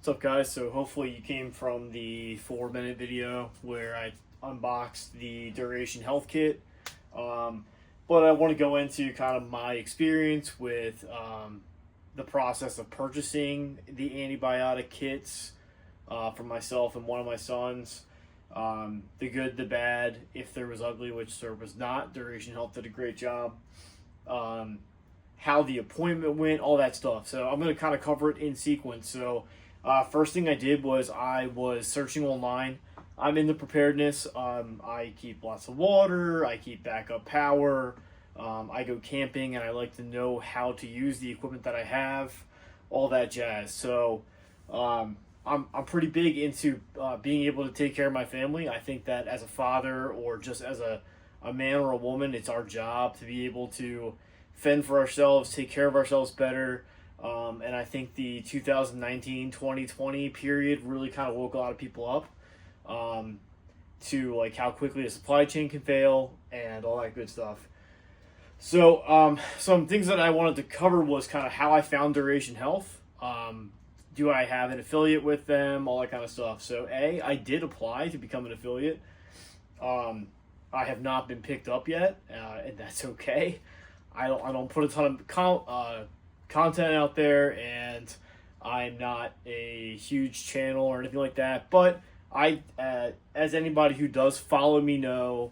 What's up, guys? So hopefully you came from the 4-minute video where I unboxed the Duration Health Kit. But I want to go into kind of my experience with the process of purchasing the antibiotic kits for myself and one of my sons. The good, the bad, if there was ugly, which there was not. Duration Health did a great job. How the appointment went, all that stuff. So I'm going to kind of cover it in sequence. So first thing I did was I was searching online. I'm into preparedness. I keep lots of water. I keep backup power. I go camping, and I like to know how to use the equipment that I have, all that jazz. So I'm pretty big into being able to take care of my family. I think that as a father or just as a man or a woman, it's our job to be able to fend for ourselves, take care of ourselves better. And I think the 2019-2020 period really kind of woke a lot of people up to like how quickly a supply chain can fail and all that good stuff. So some things that I wanted to cover was kind of how I found Duration Health. Do I have an affiliate with them? All that kind of stuff. So I did apply to become an affiliate. I have not been picked up yet, and that's okay. I don't put a ton of content out there, and I'm not a huge channel or anything like that. But I, as anybody who does follow me know,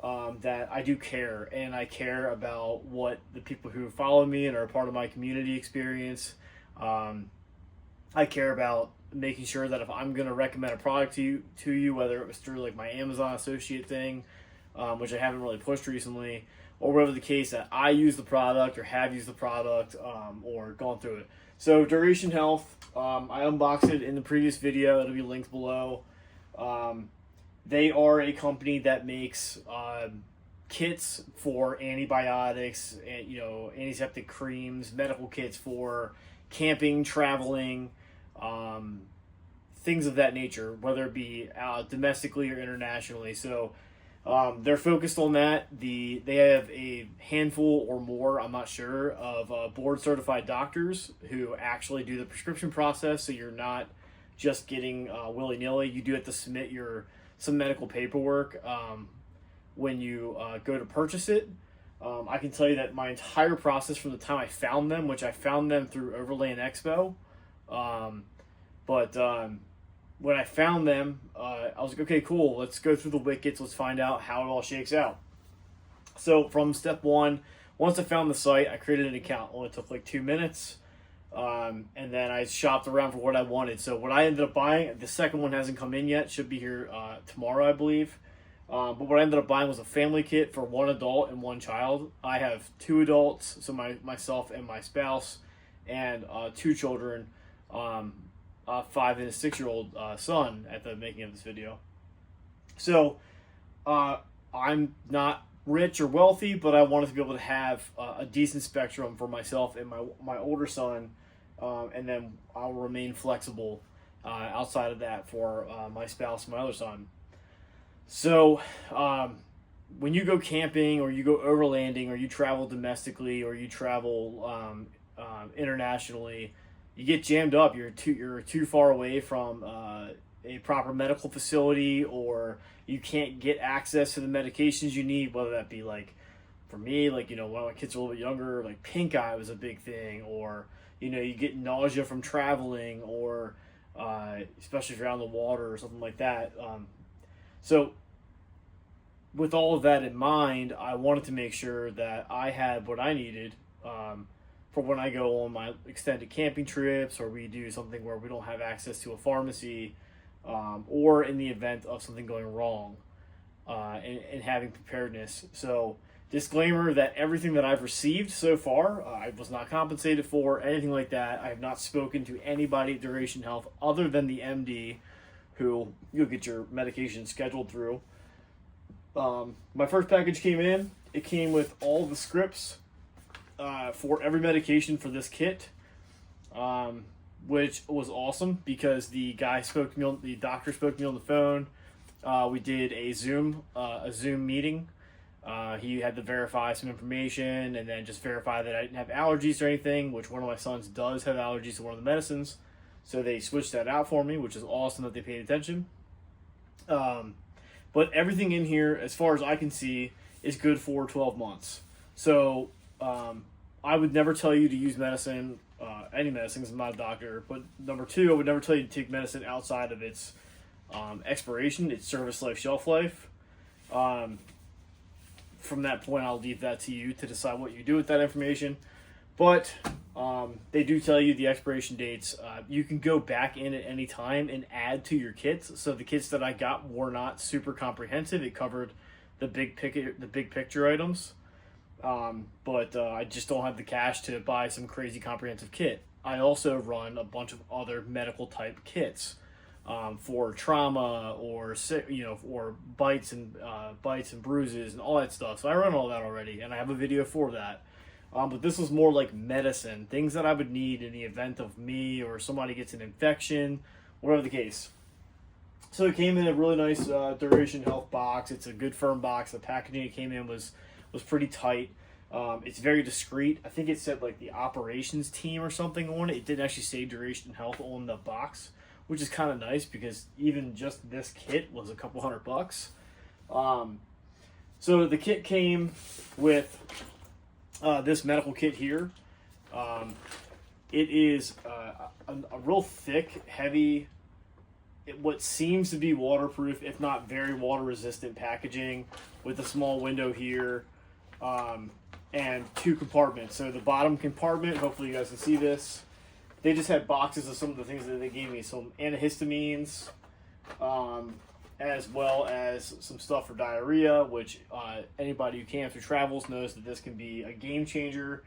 that I do care, and I care about what the people who follow me and are a part of my community experience. I care about making sure that if I'm going to recommend a product to you, whether it was through like my Amazon associate thing, which I haven't really pushed recently, or whatever the case, that I use the product or have used the product or gone through it. So Duration Health, I unboxed it in the previous video. It'll be linked below. They are a company that makes kits for antibiotics, and antiseptic creams, medical kits for camping, traveling, things of that nature, whether it be domestically or internationally. So they're focused on that. They have a handful or more, I'm not sure, of board certified doctors who actually do the prescription process. So you're not just getting willy nilly. You do have to submit some medical paperwork when you go to purchase it. I can tell you that my entire process from the time I found them, which I found them through Overland Expo, but when I found them, I was like, okay, cool, let's go through the wickets, let's find out how it all shakes out. So from step one, once I found the site, I created an account. It only took like 2 minutes, and then I shopped around for what I wanted. So what I ended up buying, the second one hasn't come in yet, should be here tomorrow, I believe. But what I ended up buying was a family kit for one adult and one child. I have 2 adults, so myself and my spouse, and 2 children, 5 and a 6-year-old son at the making of this video. So I'm not rich or wealthy, but I wanted to be able to have a decent spectrum for myself and my older son, and then I'll remain flexible outside of that for my spouse and my other son. So when you go camping or you go overlanding or you travel domestically or you travel internationally, you get jammed up. You're too far away from a proper medical facility, or you can't get access to the medications you need, whether that be like, for me, like, when my kids are a little bit younger, like pink eye was a big thing, or, you get nausea from traveling, or especially if you're out on the water or something like that. So with all of that in mind, I wanted to make sure that I had what I needed for when I go on my extended camping trips, or we do something where we don't have access to a pharmacy, or in the event of something going wrong, and having preparedness. So disclaimer that everything that I've received so far, I was not compensated for, anything like that. I have not spoken to anybody at Duration Health other than the MD who you'll get your medication scheduled through. My first package came in. It came with all the scripts for every medication for this kit, which was awesome because the doctor spoke to me on the phone. We did a Zoom meeting. He had to verify some information and then just verify that I didn't have allergies or anything, which one of my sons does have allergies to one of the medicines. So they switched that out for me, which is awesome that they paid attention. But everything in here, as far as I can see, is good for 12 months. So I would never tell you to use medicine, any medicine, because I'm not a doctor. But number two, I would never tell you to take medicine outside of its expiration, its service life, shelf life. From that point, I'll leave that to you to decide what you do with that information. But they do tell you the expiration dates. You can go back in at any time and add to your kits. So the kits that I got were not super comprehensive. It covered the big picture items. But I just don't have the cash to buy some crazy comprehensive kit. I also run a bunch of other medical type kits for trauma or or bites and bruises and all that stuff. So I run all that already, and I have a video for that. But this was more like medicine, things that I would need in the event of me or somebody gets an infection, whatever the case. So it came in a really nice Duration Health box. It's a good firm box. The packaging it came in was pretty tight. It's very discreet. I think it said like the operations team or something on it. It didn't actually say Duration Health on the box, which is kind of nice because even just this kit was a couple $100. So the kit came with this medical kit here. It is a real thick, heavy, what seems to be waterproof, if not very water resistant packaging with a small window here and two compartments. So the bottom compartment, hopefully you guys can see this, they just had boxes of some of the things that they gave me. Some antihistamines, as well as some stuff for diarrhea, which anybody who camps or travels knows that this can be a game changer,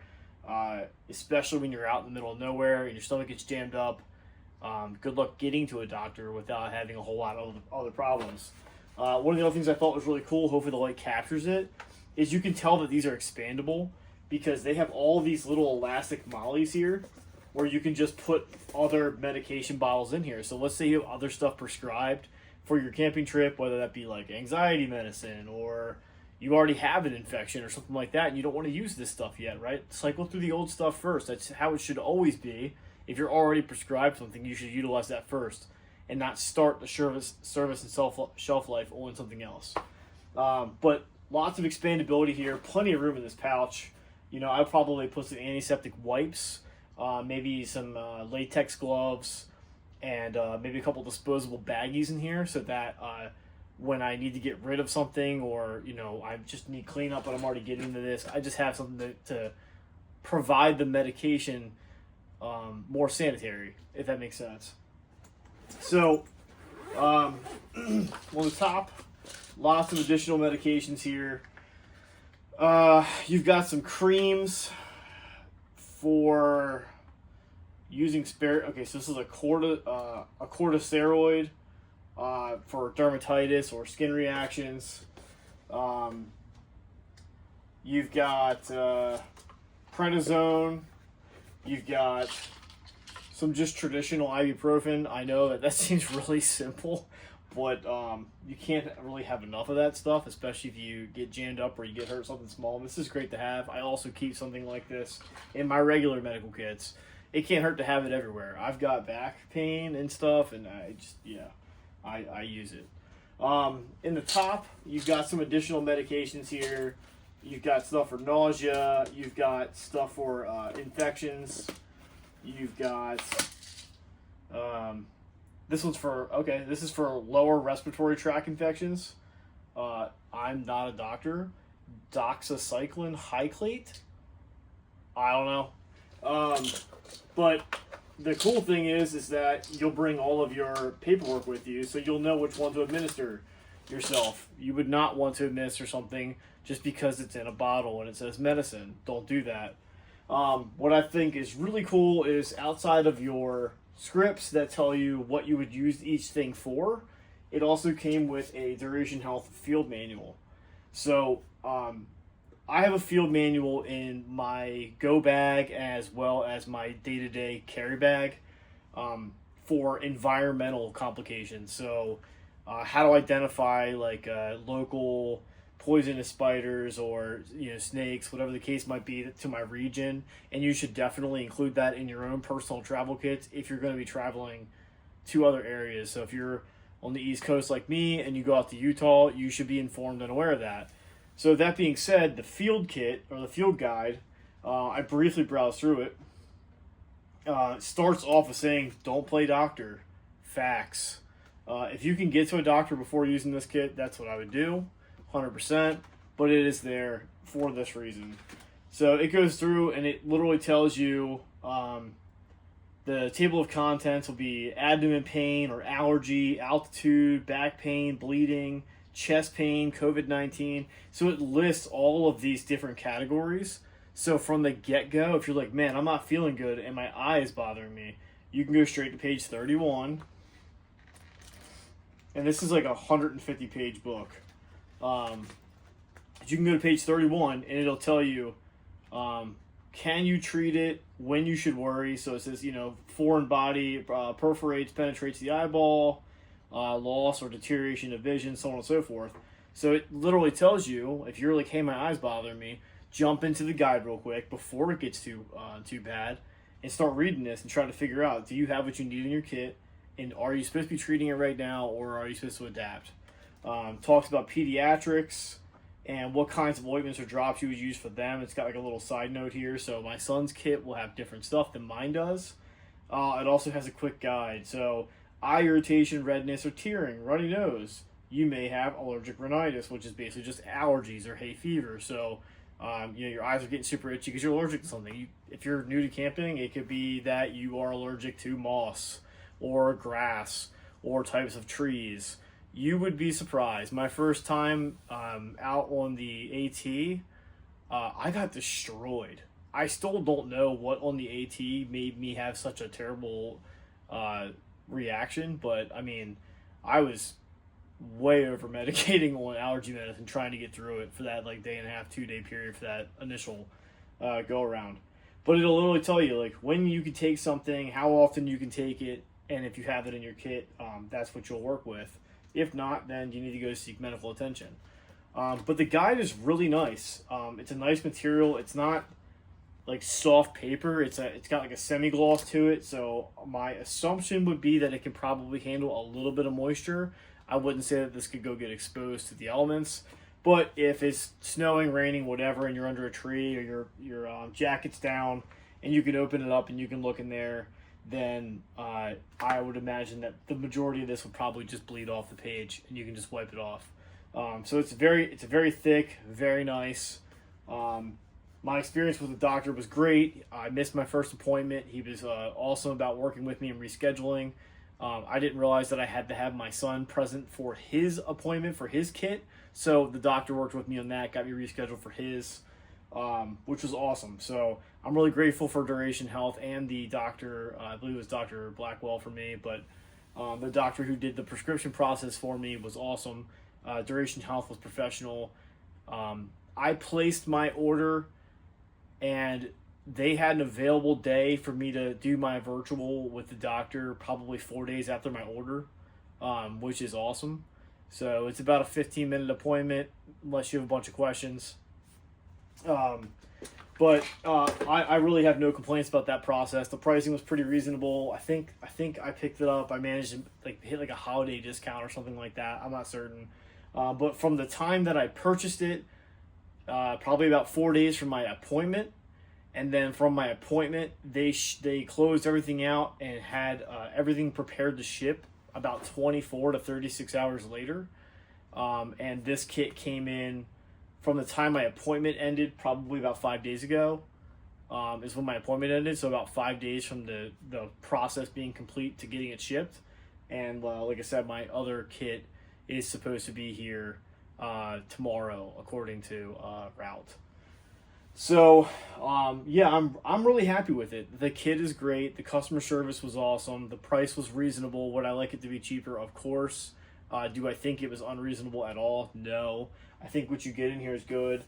especially when you're out in the middle of nowhere and your stomach gets jammed up. Good luck getting to a doctor without having a whole lot of other problems. One of the other things I thought was really cool, hopefully the light captures it, is you can tell that these are expandable because they have all these little elastic mollies here where you can just put other medication bottles in here. So let's say you have other stuff prescribed for your camping trip, whether that be like anxiety medicine or you already have an infection or something like that and you don't want to use this stuff yet, right? Cycle through the old stuff first. That's how it should always be. If you're already prescribed something, you should utilize that first and not start the service and shelf life on something else. But lots of expandability here, plenty of room in this pouch. You know, I'll probably put some antiseptic wipes, maybe some latex gloves, and maybe a couple disposable baggies in here so that when I need to get rid of something or, you know, I just need cleanup but I'm already getting into this, I just have something to provide the medication more sanitary, if that makes sense. So, on the top, lots of additional medications here. You've got some creams for using spare. Okay, so this is a corticosteroid for dermatitis or skin reactions. You've got prednisone. You've got some just traditional ibuprofen. I know that seems really simple, but you can't really have enough of that stuff, especially if you get jammed up or you get hurt something small. This is great to have. I also keep something like this in my regular medical kits. It can't hurt to have it everywhere. I've got back pain and stuff, and I use it. In the top, you've got some additional medications here. You've got stuff for nausea. You've got stuff for infections. You've got this is for lower respiratory tract infections. I'm not a doctor. Doxycycline hyclate. I don't know. But the cool thing is that you'll bring all of your paperwork with you, so you'll know which one to administer yourself. You would not want to administer something just because it's in a bottle and it says medicine. Don't do that. What I think is really cool is outside of your scripts that tell you what you would use each thing for, it also came with a Duration Health field manual. So I have a field manual in my go bag as well as my day-to-day carry bag for environmental complications. So how to identify like local poisonous spiders or snakes, whatever the case might be, to my region. And you should definitely include that in your own personal travel kits if you're going to be traveling to other areas. So if you're on the East Coast like me and you go out to Utah, you should be informed and aware of that. So that being said, the field kit or the field guide, I briefly browsed through it. Starts off with saying, don't play doctor. Facts. If you can get to a doctor before using this kit, that's what I would do, 100%. But it is there for this reason. So it goes through and it literally tells you the table of contents will be abdomen pain or allergy, altitude, back pain, bleeding, chest pain, COVID-19. So it lists all of these different categories. So from the get-go, if you're like, man, I'm not feeling good and my eye is bothering me, you can go straight to page 31. And this is like a 150-page book. You can go to page 31 and it'll tell you, can you treat it, when you should worry. So it says, foreign body perforates, penetrates the eyeball, loss or deterioration of vision, so on and so forth. So it literally tells you, if you're like, hey, my eye's bothering me, jump into the guide real quick before it gets too bad and start reading this and try to figure out, do you have what you need in your kit? And are you supposed to be treating it right now, or are you supposed to adapt? Talks about pediatrics and what kinds of ointments or drops you would use for them. It's got like a little side note here. So my son's kit will have different stuff than mine does. It also has a quick guide. So eye irritation, redness, or tearing, runny nose. You may have allergic rhinitis, which is basically just allergies or hay fever. So your eyes are getting super itchy because you're allergic to something. If you're new to camping, it could be that you are allergic to moss or grass or types of trees. You would be surprised. My first time out on the AT, I got destroyed. I still don't know what on the AT made me have such a terrible reaction, but I mean, I was way over medicating on allergy medicine trying to get through it for that like day and a half, 2-day period for that initial go around. But it'll literally tell you like when you can take something, how often you can take it, and if you have it in your kit, that's what you'll work with. If not, then you need to go seek medical attention. But the guide is really nice. It's a nice material. It's not like soft paper. It's got like a semi-gloss to it. So my assumption would be that it can probably handle a little bit of moisture. I wouldn't say that this could go get exposed to the elements. But if it's snowing, raining, whatever, and you're under a tree or your jacket's down and you can open it up and you can look in there, then I would imagine that the majority of this would probably just bleed off the page and you can just wipe it off. So it's a very thick, very nice. My experience with the doctor was great. I missed my first appointment. He was awesome about working with me and rescheduling. I didn't realize that I had to have my son present for his appointment for his kit. So the doctor worked with me on that, got me rescheduled for his, which was awesome. So I'm really grateful for Duration Health and the doctor, I believe it was Dr. Blackwell for me, but the doctor who did the prescription process for me was awesome. Duration Health was professional. I placed my order and they had an available day for me to do my virtual with the doctor probably 4 days after my order, which is awesome. So it's about a 15-minute appointment unless you have a bunch of questions. But I really have no complaints about that process. The pricing was pretty reasonable. I think I picked it up. I managed to hit like a holiday discount or something like that. I'm not certain. But from the time that I purchased it, probably about 4 days from my appointment, and then from my appointment, they closed everything out and had everything prepared to ship about 24 to 36 hours later. And this kit came in from the time my appointment ended, probably about 5 days ago, is when my appointment ended. So about 5 days from the process being complete to getting it shipped. And like I said, my other kit is supposed to be here tomorrow, according to route. So yeah, I'm really happy with it. The kit is great. The customer service was awesome. The price was reasonable. Would I like it to be cheaper? Of course. Do I think it was unreasonable at all? No. I think what you get in here is good.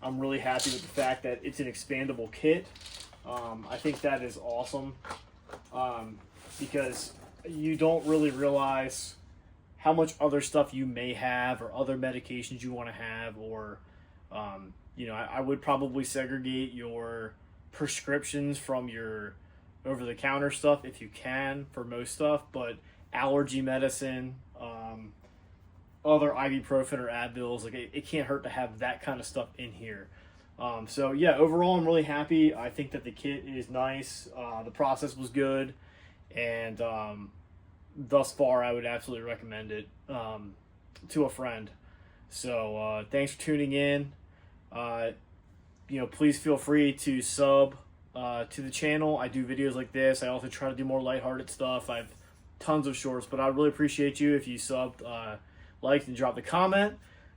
I'm really happy with the fact that it's an expandable kit. I think that is awesome because you don't really realize how much other stuff you may have or other medications you want to have, or I would probably segregate your prescriptions from your over-the-counter stuff if you can for most stuff, but allergy medicine, other ibuprofen or Advils, like it can't hurt to have that kind of stuff in here. So yeah, overall I'm really happy. I think that the kit is nice. The process was good, and thus far I would absolutely recommend it to a friend. So thanks for tuning in. Please feel free to sub to the channel. I do videos like this. I also try to do more lighthearted stuff. I have tons of shorts, but I really appreciate you if you subbed, liked, and dropped a comment.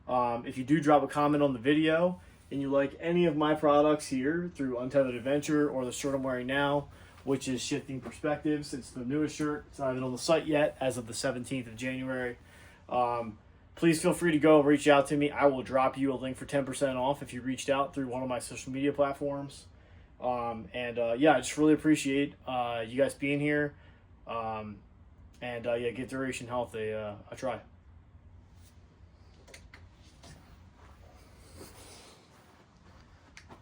If you do drop a comment on the video and you like any of my products here through Untethered Adventure or the shirt I'm wearing now, which is Shifting Perspectives, it's the newest shirt. It's not even on the site yet as of the 17th of January. Please feel free to go reach out to me. I will drop you a link for 10% off if you reached out through one of my social media platforms. I just really appreciate you guys being here. Give Duration Health a try.